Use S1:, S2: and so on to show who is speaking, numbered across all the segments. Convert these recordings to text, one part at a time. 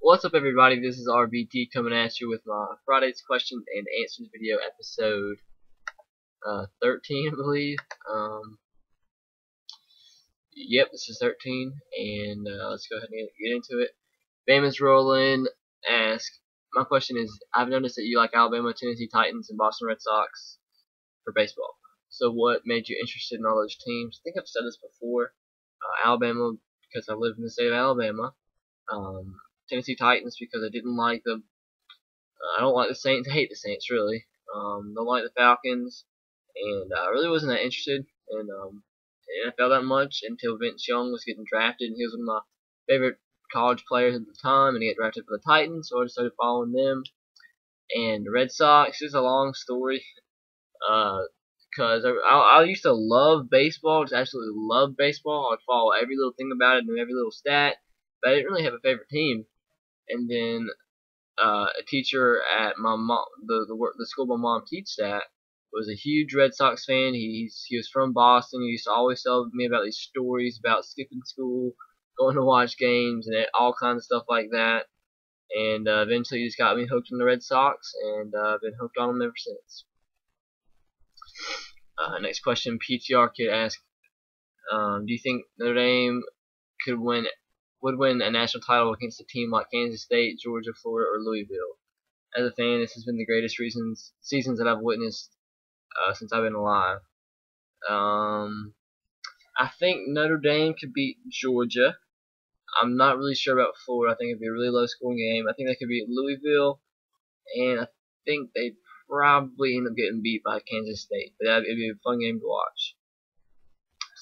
S1: What's up, everybody? This is RBT coming at you with my Friday's question and answers video, episode 13, I believe. Yep, this is 13, and let's go ahead and get into it. Bama's rolling. My question is: I've noticed that you like Alabama, Tennessee Titans, and Boston Red Sox for baseball. So, what made you interested in all those teams? I think I've said this before. Alabama, because I live in the state of Alabama. Tennessee Titans because I didn't like the I don't like the Saints. I hate the Saints, really. Don't like the Falcons, and I really wasn't that interested in the NFL that much until Vince Young was getting drafted, and he was one of my favorite college players at the time, and he got drafted for the Titans, so I just started following them. And the Red Sox is a long story, because I used to love baseball, just absolutely love baseball. I'd follow every little thing about it, knew every little stat, but I didn't really have a favorite team. And then a teacher at my mom, the school my mom teaches at, was a huge Red Sox fan. He was from Boston. He used to always tell me about these stories about skipping school, going to watch games, and all kinds of stuff like that. And eventually, he just got me hooked on the Red Sox, and I've been hooked on them ever since. Next question, PTR Kid asked, do you think Notre Dame would win a national title against a team like Kansas State, Georgia, Florida, or Louisville? As a fan, this has been the greatest seasons that I've witnessed since I've been alive. I think Notre Dame could beat Georgia. I'm not really sure about Florida. I think it'd be a really low-scoring game. I think they could beat Louisville, and I think they'd probably end up getting beat by Kansas State. But it'd be a fun game to watch.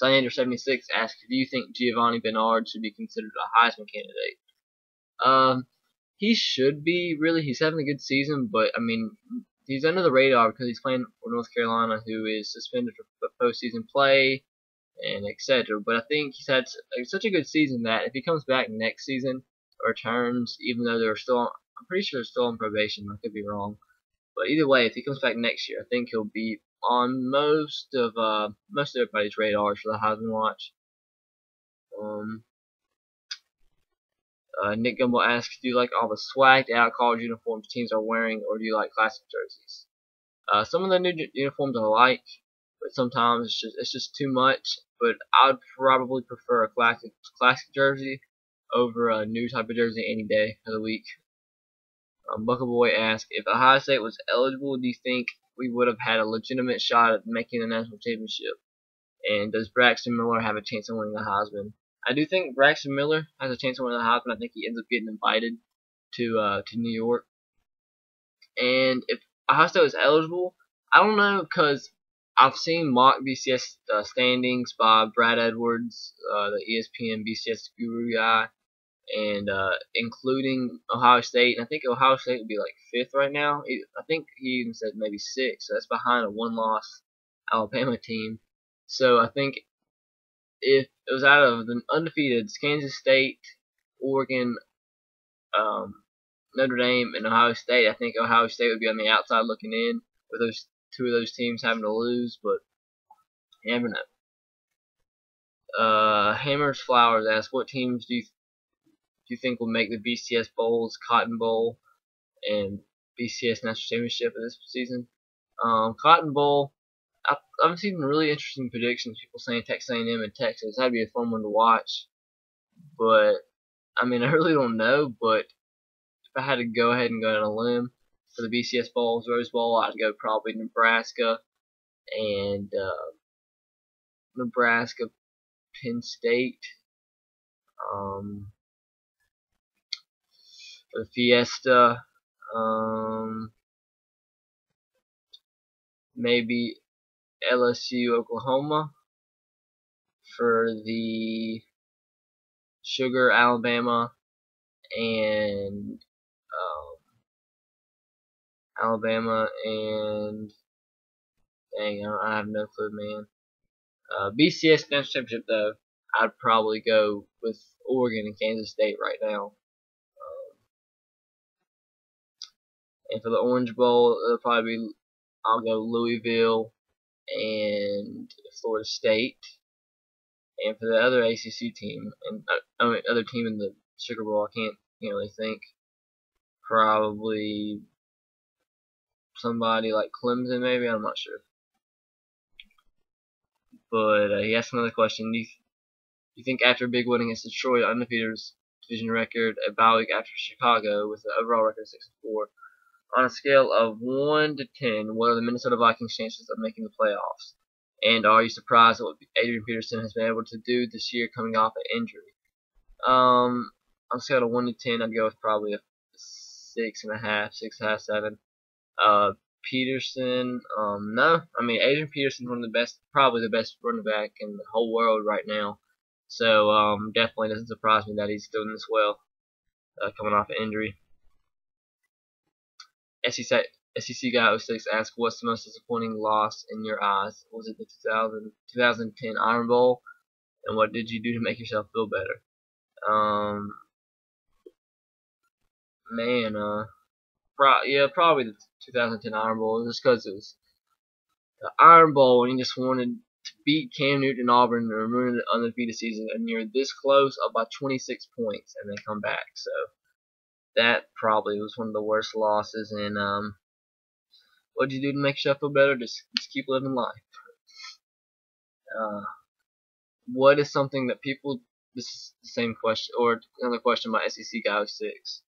S1: Sundander76 asks, do you think Giovanni Bernard should be considered a Heisman candidate? He should be, really. He's having a good season, but, I mean, he's under the radar because he's playing for North Carolina, who is suspended for postseason play, and etc. But I think he's had such a good season that if he comes back next season, or returns, even though I'm pretty sure they're still on probation, I could be wrong. But either way, if he comes back next year, I think he'll be on most of everybody's radars for the Heisman watch. Nick Gumble asks, do you like all the swagged out college uniforms teams are wearing, or do you like classic jerseys? Some of the new uniforms I like, but sometimes it's just too much. But I'd probably prefer a classic jersey over a new type of jersey any day of the week. Buckle Boy asks, if Ohio State was eligible, do you think we would have had a legitimate shot at making the national championship? And does Braxton Miller have a chance of winning the Heisman? I do think Braxton Miller has a chance of winning the Heisman. I think he ends up getting invited to New York. And if Ohio State was eligible, I don't know, because I've seen mock BCS standings by Brad Edwards, the ESPN BCS guru guy, and including Ohio State. And I think Ohio State would be like 5th right now. I think he even said maybe 6th, so that's behind a one-loss Alabama team. So I think if it was out of the undefeated Kansas State, Oregon, Notre Dame, and Ohio State, I think Ohio State would be on the outside looking in with those two of those teams having to lose, but you never know. Hammers Flowers asks, what teams do you think will make the BCS Bowls, Cotton Bowl, and BCS National Championship of this season? Cotton Bowl, I've seen really interesting predictions. People saying Texas A&M and Texas. That'd be a fun one to watch. But I mean, I really don't know. But if I had to go ahead and go on a limb for the BCS Bowls, Rose Bowl, I'd go probably Nebraska and Penn State. For the Fiesta, maybe LSU, Oklahoma. For the Sugar, Alabama, and dang, I have no clue, man. BCS National Championship, though, I'd probably go with Oregon and Kansas State right now. And for the Orange Bowl, it'll probably be, I'll go Louisville and Florida State. And for the other ACC team, and other team in the Sugar Bowl, I can't Can't really think. Probably somebody like Clemson, maybe. I'm not sure. But he asked another question. Do you think after a big win against Detroit, undefeated's division record, a bye week after Chicago with an overall record of 6-4, on a scale of 1 to 10, what are the Minnesota Vikings' chances of making the playoffs? And are you surprised at what Adrian Peterson has been able to do this year coming off an injury? On a scale of 1 to 10, I'd go with probably a 6.5, 6.5, 7. Peterson, no. I mean, Adrian Peterson's one of the best, probably the best running back in the whole world right now. So, definitely doesn't surprise me that he's doing this well, coming off an injury. SEC Guy 06 asked, what's the most disappointing loss in your eyes? Was it the 2010 Iron Bowl? And what did you do to make yourself feel better? Probably the 2010 Iron Bowl, just because it was the Iron Bowl and you just wanted to beat Cam Newton and Auburn and ruin the undefeated season, and you're this close up by 26 points and then come back. So that probably was one of the worst losses. And what did you do to make yourself feel better? Just keep living life. What is something that people? This is the same question, or another question by SEC Guy 06.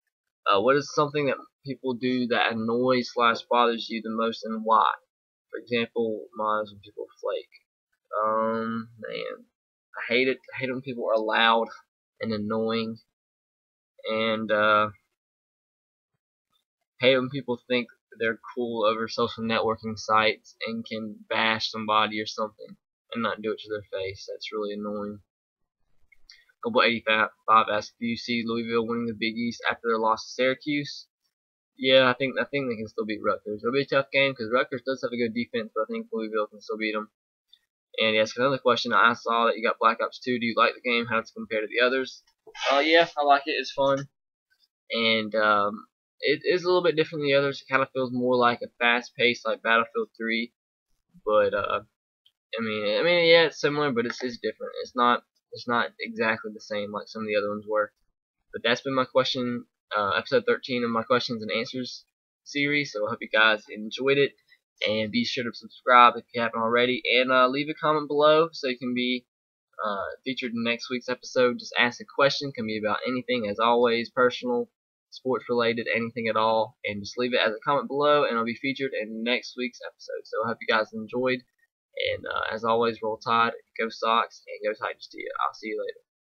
S1: What is something that people do that annoys / bothers you the most, and why? For example, mine is when people flake. Man, I hate it. I hate when people are loud and annoying, and hate when people think they're cool over social networking sites and can bash somebody or something and not do it to their face. That's really annoying. Couple85 asked, do you see Louisville winning the Big East after their loss to Syracuse? Yeah, I think they can still beat Rutgers. It'll be a tough game because Rutgers does have a good defense, but I think Louisville can still beat them. And he asked another question. I saw that you got Black Ops 2. Do you like the game? How does it compare to the others? Yeah, I like it. It's fun. And it is a little bit different than the others. It kind of feels more like a fast-paced, like Battlefield 3. But I mean, yeah, it's similar, but it's different. It's not exactly the same like some of the other ones were. But that's been my question, episode 13 of my questions and answers series. So I hope you guys enjoyed it, and be sure to subscribe if you haven't already, and leave a comment below so you can be featured in next week's episode. Just ask a question, can be about anything, as always, personal, sports related, anything at all, and just leave it as a comment below, and I'll be featured in next week's episode. So I hope you guys enjoyed, and as always, roll tide, go Sox, and go Titans to you. I'll see you later.